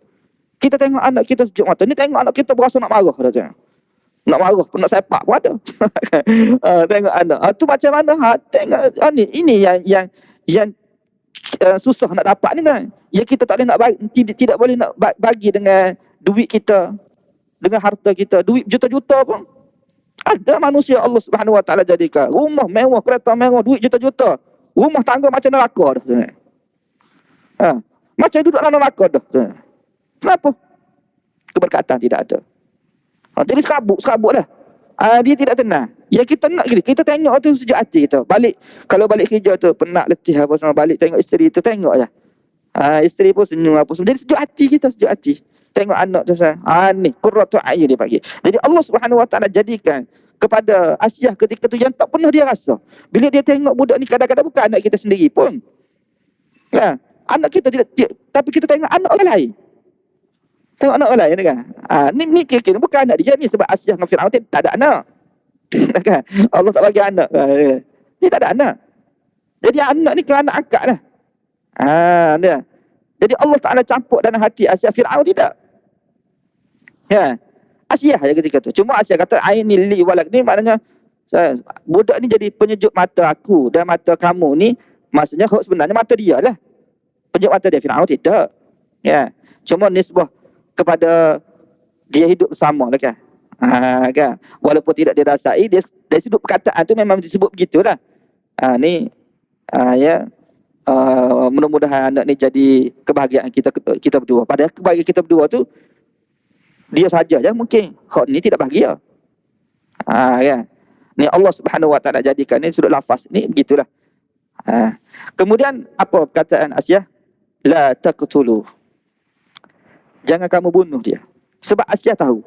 Kita tengok anak kita sejuk mata. Ni tengok anak kita berasa nak marah dah tengok. Nak marah pun, nak sepak pun ada. Tengok anak. Tu macam mana? Tengok ini yang susah nak dapat ni kan. Yang kita tak boleh nak bagi, tidak boleh nak bagi dengan duit kita, dengan harta kita. Duit juta-juta pun. Ada manusia Allah Subhanahu Wa Taala jadikan rumah mewah, kereta mewah, duit juta-juta. Rumah tangga macam neraka dah. Macam duduk dalam neraka dah. Kenapa? Keberkatan tidak ada. Jadi serabut lah. Dia tidak tenang. Yang kita nak gini, kita tengok tu sejak hati kita. Kalau balik kerja tu penat letih apa semua, balik tengok isteri tu, tengok je. Isteri pun senyum apa semua. Jadi sejak hati kita, sejak hati. Tengok anak tu ni qurratu a'yun dia panggil. Jadi Allah Subhanahu Wa Taala jadikan kepada Asiyah ketika tu yang tak pernah dia rasa. Bila dia tengok budak ni, kadang-kadang bukan anak kita sendiri pun. Anak kita tidak, tapi kita tengok anak orang lain. Tengok anak orang lain kan. Ni kira-kira bukan anak dia ni, sebab Asiyah dengan Firaun tak ada anak. Kan? Allah tak bagi anak. Ni tak ada anak. Jadi anak ni kena anak akak lah. Dia. Jadi Allah Ta'ala campur dalam hati Asiyah, Firaun tidak. Asiyah je ketika tu. Cuma Asiyah kata aini li walak ni, maknanya budak ni jadi penyejuk mata aku dan mata kamu ni. Maksudnya sebenarnya mata dia lah. Penyejuk mata dia, Firaun tidak. Cuma nisbah kepada dia hidup bersama lah kan. Kan? Walaupun tidak dirasai, dari sudut perkataan tu memang disebut begitulah. Mudah-mudahan anak ni jadi kebahagiaan kita berdua. Padahal kebahagiaan kita berdua tu dia saja je mungkin. Hak ni tidak bahagia. Kan? Ni Allah Subhanahu Wa Taala jadikan ni sudut lafaz ni begitulah. Kemudian apa perkataan Asiyah? La taqtulu. Jangan kamu bunuh dia. Sebab Asiyah tahu.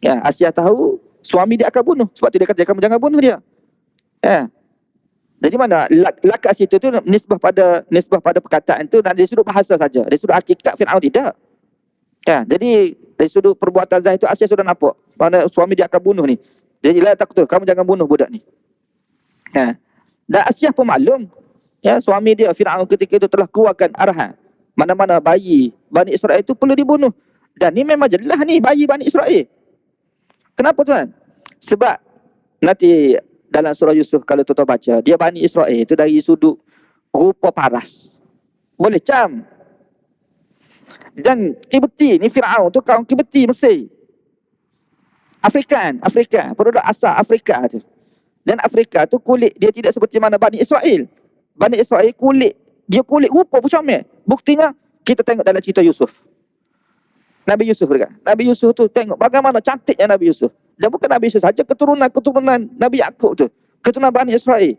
Asiyah tahu suami dia akan bunuh. Sebab tu dia kata kamu jangan bunuh dia. Jadi mana lakat situ tu nisbah pada perkataan tu dari sudut bahasa saja. Dari sudut hakikat Firaun tidak. Jadi dari sudut perbuatan zahir tu Asiyah sudah nampak mana suami dia akan bunuh ni. Jadi la taqtul, kamu jangan bunuh budak ni. Dan Asiyah pun maklum suami dia Firaun ketika itu telah keluarkan arahan mana-mana bayi Bani Israel itu perlu dibunuh. Dan ni memang jelas ni bayi Bani Israel. Kenapa tuan? Sebab nanti dalam surah Yusuf kalau tuan baca, dia Bani Israel itu dari sudut rupa paras. Boleh cam. Dan Kibti ni Firaun tu kaum Kibti Mesir. Afrika, penduduk asal Afrika tu. Dan Afrika tu kulit dia tidak seperti mana Bani Israel. Bani Israel kulit rupa pun comel. Buktinya kita tengok dalam cerita Yusuf. Nabi Yusuf dekat. Nabi Yusuf tu tengok bagaimana cantiknya Nabi Yusuf. Dan bukan Nabi Yusuf saja, keturunan Nabi Yaqub tu. Keturunan Bani Israel.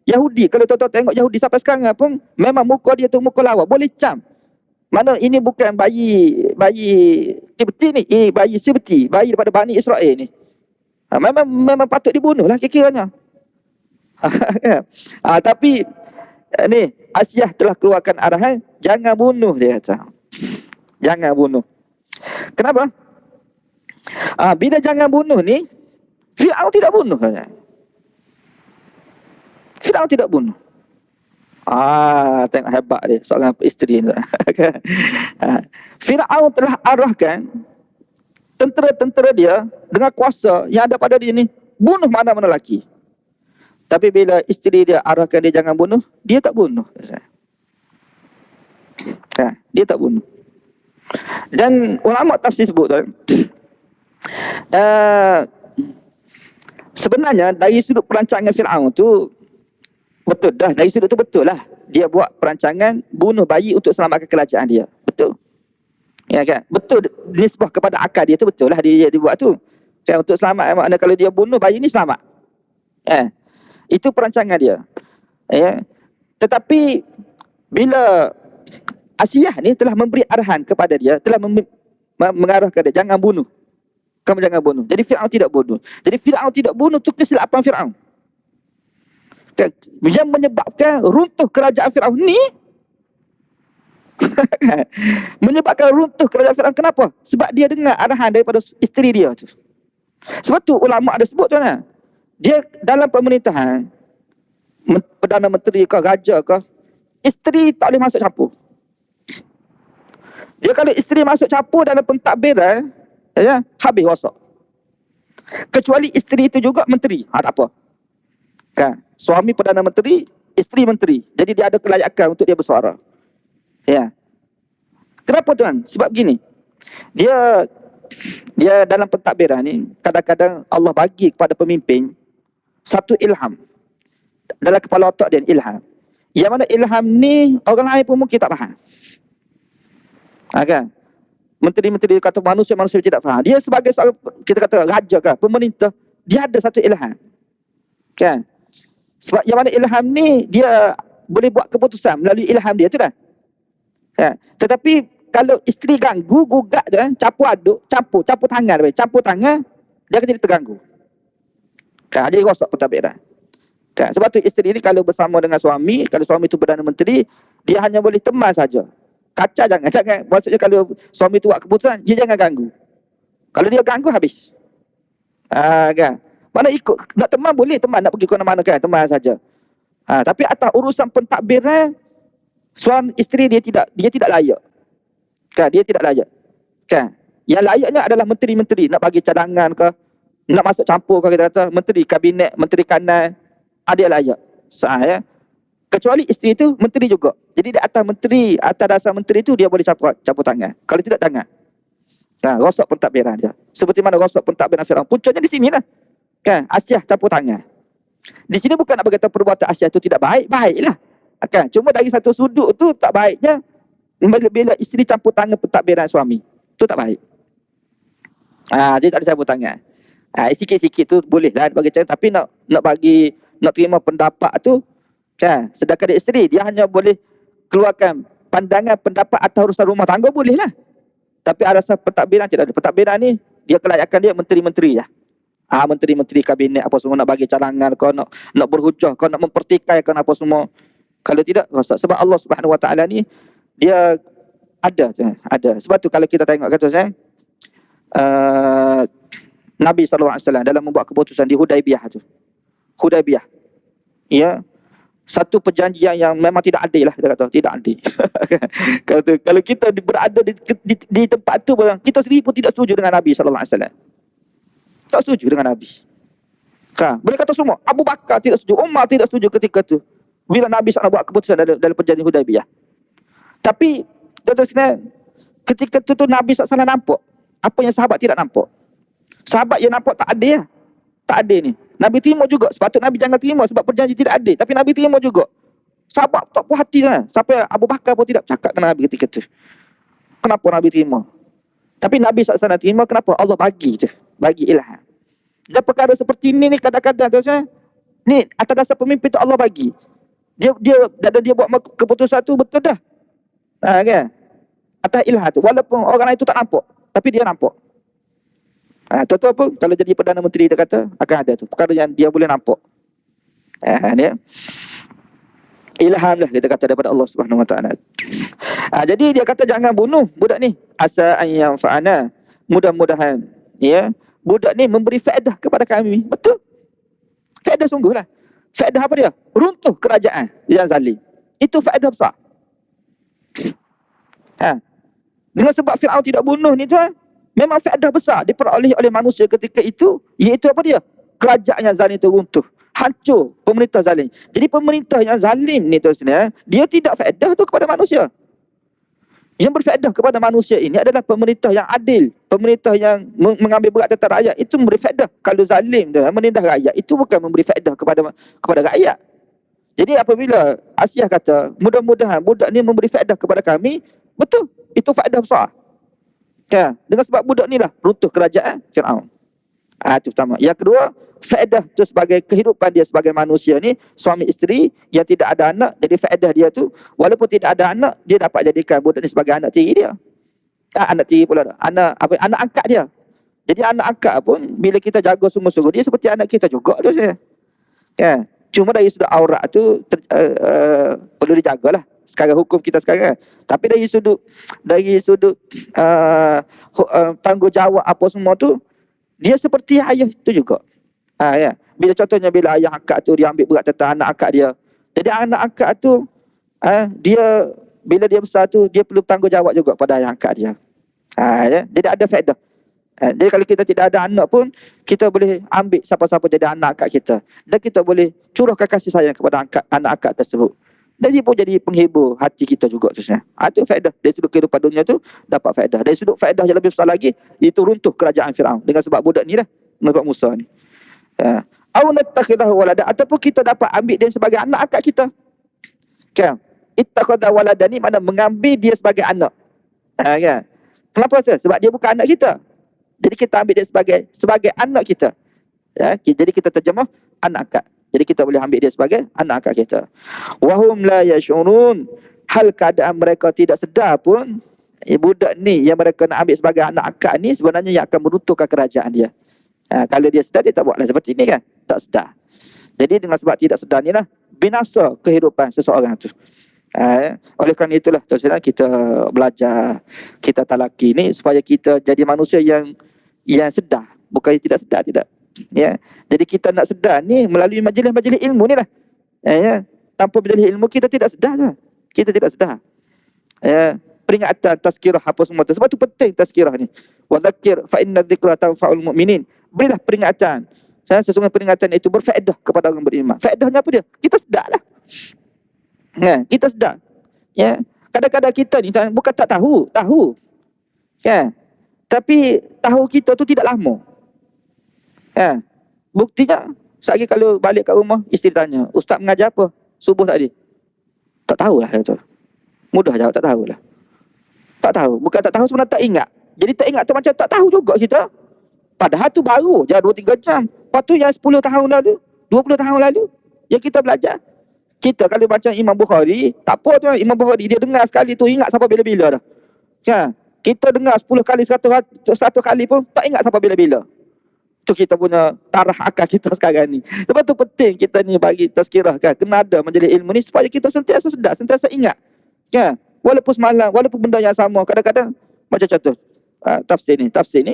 Yahudi, kalau tuan-tuan tengok Yahudi sampai sekarang pun memang muka dia tu muka lawa, boleh cam. Mana ini bukan bayi Kibti ni, bayi Sibti, bayi daripada Bani Israel ni. Memang patut dibunuh lah kira-kiranya. Tapi ni Asiyah telah keluarkan arahan jangan bunuh, dia kata. Jangan bunuh. Kenapa? Bila jangan bunuh ni, Firaun tidak bunuh. Firaun tidak bunuh. Tengok hebat dia seorang isteri ni. Firaun telah arahkan tentera-tentera dia dengan kuasa yang ada pada dia ni, bunuh mana-mana lelaki. Tapi bila isteri dia arahkan dia jangan bunuh, dia tak bunuh. Dia tak bunuh. Dan ulama tafsir sebut sebenarnya dari sudut perancangan Firaun tu betul dah, dari sudut tu betul lah. Dia buat perancangan bunuh bayi untuk selamatkan kerajaan dia. Betul. Ya kan? Betul, nisbah kepada akal dia tu betul lah dia buat tu. Untuk selamat, maknanya kalau dia bunuh bayi ni selamat. Itu perancangan dia. Tetapi bila Asiyah ni telah memberi arahan kepada dia, telah mengarahkan dia jangan bunuh. Kamu jangan bunuh. Jadi Firaun tidak bunuh. Jadi Firaun tidak bunuh tu kesilapan Firaun. Yang menyebabkan runtuh kerajaan Firaun ni menyebabkan runtuh kerajaan Firaun. Kenapa? Sebab dia dengar arahan daripada isteri dia tu. Sebab tu ulama ada sebut tuan kan, dia dalam pemerintahan, Perdana Menteri ke raja ke, isteri tak boleh masuk campur. Dia kalau isteri masuk campur dalam pentadbiran, ya, habis rosak. Kecuali isteri itu juga menteri, tak apa. Kan? Suami Perdana Menteri, isteri menteri. Jadi dia ada kelayakan untuk dia bersuara. Ya. Kenapa tuan? Sebab gini. Dia dalam pentadbiran ni, kadang-kadang Allah bagi kepada pemimpin satu ilham. Dalam kepala otak dia ilham. Yang mana ilham ni orang lain pun mungkin tak faham. Kan? Menteri-menteri kata manusia-manusia tidak faham. Dia sebagai seorang, kita kata raja ke, pemerintah, dia ada satu ilham. Kan? Sebab yang mana ilham ni dia boleh buat keputusan melalui ilham dia tu dah. Kan? Tetapi kalau isteri ganggu, gugat tu, campur aduk, campur tangan, dia akan jadi terganggu. Kan? Jadi rosak pentadbiran. Kan? Sebab tu isteri ni kalau bersama dengan suami, kalau suami tu Perdana Menteri, dia hanya boleh teman saja. Kacau jangan. Maksudnya kalau suami tu buat keputusan, dia jangan ganggu. Kalau dia ganggu, habis. Kan? Mana ikut, nak teman boleh teman, nak pergi ke mana-mana kan, teman saja. Tapi atas urusan pentadbiran, suami isteri dia tidak layak. Kan? Dia tidak layak. Kan? Yang layaknya adalah menteri-menteri, nak bagi cadangan ke, nak masuk campur ke, kita kata, menteri kabinet, menteri kanan, dia layak. Ya. Kecuali isteri itu menteri juga. Jadi di atas menteri, atas dasar menteri itu dia boleh campur tangan. Kalau tidak jangan. Rosak pentadbiran dia. Seperti mana rosak pentadbiran Firaun. Puncanya di sini lah. Kan? Asyah campur tangan. Di sini bukan nak berkata perbuatan Asyah itu tidak baik, baiklah. Kan? Cuma dari satu sudut tu tak baiknya bila isteri campur tangan pentadbiran suami. Itu tak baik. Dia tak ada campur tangan. Sikit-sikit tu boleh lah bagi cara, tapi nak terima pendapat tu kan, sedangkan dia isteri, dia hanya boleh keluarkan pandangan pendapat atas urusan rumah tangga, boleh lah. Tapi ada pentadbiran tidak ada. Pentadbiran ni dia kelayakan dia menteri-menteri lah. Menteri-menteri kabinet apa semua, nak bagi cadangan kau, nak berhujah kau, nak mempertikaikan apa semua. Kalau tidak rosak. Sebab Allah Subhanahu Wa Taala ni dia ada. Sebab tu kalau kita tengok kata saya Nabi SAW dalam membuat keputusan di Hudaibiyah tu. Hudaibiyah. Ya. Satu perjanjian yang memang tidak adil lah, dia kata, tidak adil. Kalau kita berada di tempat tu, kita sendiri pun tidak setuju dengan Nabi SAW. Tak setuju dengan Nabi. Boleh kata semua, Abu Bakar tidak setuju, Umar tidak setuju ketika tu, bila Nabi SAW buat keputusan dalam perjanjian Hudaibiyah. Tapi ketika tu Nabi SAW nampak apa yang sahabat tidak nampak. Sahabat yang nampak tak adil lah. Tak adil ni. Nabi terima juga. Sepatut Nabi jangan terima sebab perjanjian tidak adil. Tapi Nabi terima juga. Sahabat tak puas hati lah. Sampai Abu Bakar pun tidak cakap dengan Nabi ketika tu. Kenapa Nabi terima? Tapi Nabi SAW terima, kenapa? Allah bagi je. Bagi ilham. Dan perkara seperti ni kadang-kadang tu saya, ni atas dasar pemimpin tu Allah bagi. Dia buat keputusan tu betul dah. Kan? Atas ilham tu. Walaupun orang lain tu tak nampak. Tapi dia nampak. Tahu apa? Kalau jadi Perdana Menteri, dia kata akan ada tu perkara yang dia boleh nampak. Dia ilham lah, kita kata, daripada Allah Subhanahu Wa Taala. Jadi dia kata jangan bunuh budak ni. Asa an yanfa'ana. Mudah-mudahan ya budak ni memberi faedah kepada kami. Betul. Faedah sungguhlah. Faedah apa dia? Runtuh kerajaan yang zalim. Itu faedah besar. Dengan sebab Firaun tidak bunuh ni tuan, memang faedah besar diperoleh oleh manusia ketika itu, iaitu apa dia? Kerajaan yang zalim itu runtuh. Hancur pemerintah zalim. Jadi pemerintah yang zalim ni tu sebenarnya, dia tidak faedah tu kepada manusia. Yang berfaedah kepada manusia ini adalah pemerintah yang adil. Pemerintah yang mengambil berat tentang rakyat. Itu memberi faedah. Kalau zalim tu menindas rakyat, itu bukan memberi faedah kepada rakyat. Jadi apabila Asyah kata, mudah-mudahan budak ni memberi faedah kepada kami, betul. Itu faedah besar. Ya, dengan sebab budak ni lah runtuh kerajaan Firaun. Itu pertama. Yang kedua, faedah tu sebagai kehidupan dia sebagai manusia ni, suami isteri yang tidak ada anak, jadi faedah dia tu, walaupun tidak ada anak, dia dapat jadikan budak ni sebagai anak tiri dia. Anak tiri pula, anak angkat dia. Jadi anak angkat pun bila kita jaga sungguh-sungguh, dia seperti anak kita juga tu saya. Ya, cuma dari sudut aurat tu perlu dijagalah. Sekarang hukum kita sekarang. Tapi dari sudut tanggungjawab apa semua tu, Dia seperti ayah itu juga. Ya. Bila ayah akak tu dia ambil berat tentang anak akak dia. Jadi anak akak tu dia bila dia besar tu dia perlu tanggungjawab juga pada ayah akak dia. Ya. Jadi ada faedah. Jadi kalau kita tidak ada anak pun, kita boleh ambil siapa-siapa jadi anak akak kita. Dan kita boleh curahkan kasih sayang kepada anak akak tersebut. Dan dia pun jadi penghibur hati kita juga terusnya. Itu faedah. Dari sudut kehidupan dunia tu dapat faedah. Dari sudut faedah yang lebih besar lagi, itu runtuh kerajaan Firaun dengan sebab budak ni lah. Sebab Musa ni. Au nattakhidahu walada, ataupun kita dapat ambil dia sebagai anak akak kita. Kan? Ittakhadha walada ni makna mengambil dia sebagai anak. Kan? Kenapa tu? Sebab dia bukan anak kita. Jadi kita ambil dia sebagai anak kita. Jadi kita terjemah anak akak. Jadi kita boleh ambil dia sebagai anak akak kita. Wahum la yash'urun, hal keadaan mereka tidak sedar pun budak ni yang mereka nak ambil sebagai anak akak ni sebenarnya yang akan meruntuhkan kerajaan dia. Kalau dia sedar, dia tak buatlah seperti ni kan. Tak sedar. Jadi dengan sebab tidak sedar ni lah binasa kehidupan seseorang tu. Oleh kerana itulah kita belajar, kita talaki ni supaya kita jadi manusia yang sedar, bukan tidak sedar, tidak. Jadi kita nak sedar ni melalui majlis-majlis ilmu ni lah. Tanpa majlis ilmu kita tidak sedar lah. Kita tidak sedar. Peringatan, tazkirah apa semua tu. Sebab tu penting tazkirah ni. Wa dzakir fa inna dzikra tanfa'ul mu'minin. Berilah peringatan. Sesungguhnya peringatan itu berfaedah kepada orang beriman. Faedahnya apa dia? Kita sedar lah. Kita sedar. Kadang-kadang kita ni bukan tak tahu. Tapi tahu kita tu tidak lama. Buktinya, sekali kalau balik kat rumah, isteri tanya, Ustaz mengajar apa subuh tadi? Tak tahulah kata. Mudah jawab, tak tahulah. Tak tahu. Bukan tak tahu, sebenarnya tak ingat. Jadi tak ingat tu macam tak tahu juga kita. Padahal tu baru je 2-3 jam. Lepas tu yang 10 tahun lalu, 20 tahun lalu, yang kita belajar. Kita kalau macam Imam Bukhari, tak apa tu Imam Bukhari, dia dengar sekali tu ingat sampai bila-bila dah. Kita dengar 10 kali, 100 kali pun tak ingat sampai bila-bila. Tu kita punya tarah akal kita sekarang ni. Sebab tu penting kita ni bagi tazkirah kan. Kena ada majlis ilmu ni supaya kita sentiasa sedar, sentiasa ingat. Walaupun semalam, walaupun benda yang sama, kadang-kadang macam contoh tafsir ni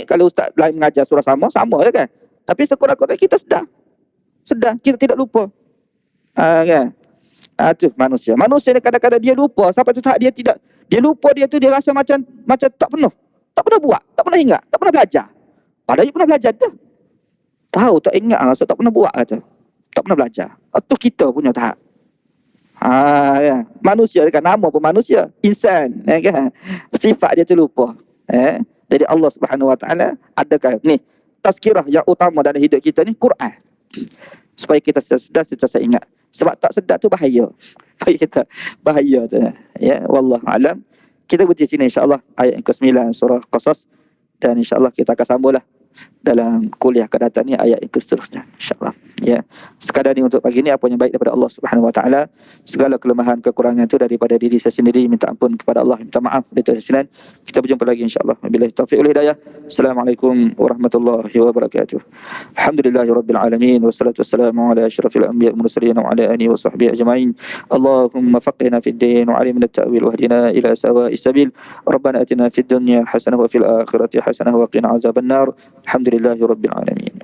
kalau ustaz lain mengajar surah sama je kan. Tapi sekurang-kurangnya kita sedar, kita tidak lupa. Kan? Tu manusia ni kadang-kadang dia lupa sampai tu tak dia lupa, dia tu dia rasa macam tak pernah buat, tak pernah ingat, tak pernah belajar. Padahal dia pernah belajar dah. Tahu tak ingat rasa tak pernah buat kata. Tak pernah belajar. Tu kita punya tahap. Manusia kan, nama pun manusia, insan kan. Sifat dia tu lupa. Jadi Allah Subhanahu Wa Taala adakan ni tazkirah yang utama dalam hidup kita ni Quran. Supaya kita sedar, sentiasa ingat. Sebab tak sedar tu bahaya. Bagi kita bahaya tu. Wallahu alam. Kita berhenti sini insya-Allah ayat yang ke-9 surah Qasas, dan insya-Allah kita akan sambunglah dalam kuliah akan datang ni ayat yang seterusnya insya-Allah. Sekadar ni untuk pagi ni apa yang baik daripada Allah Subhanahu Wa Taala, segala kelemahan kekurangan itu daripada diri saya sendiri, minta ampun kepada Allah, minta maaf dari Tuhan. Kita berjumpa lagi insya-Allah. Wabillahi taufiq wal hidayah. Assalamualaikum warahmatullahi wabarakatuh. Alhamdulillahirabbil alamin wassalatu wassalamu ala asyrafil anbiya'i wal mursalin wa ala alihi wa sahbihi ajma'in. Allahumma faqihna fid din wa 'allimna at-ta'wil wa hdina ila sawa'is sabil. Rabbana atina fid dunya hasanah wa fil akhirati hasanah wa qina azabannar. Alhamdulillahirabbil alamin.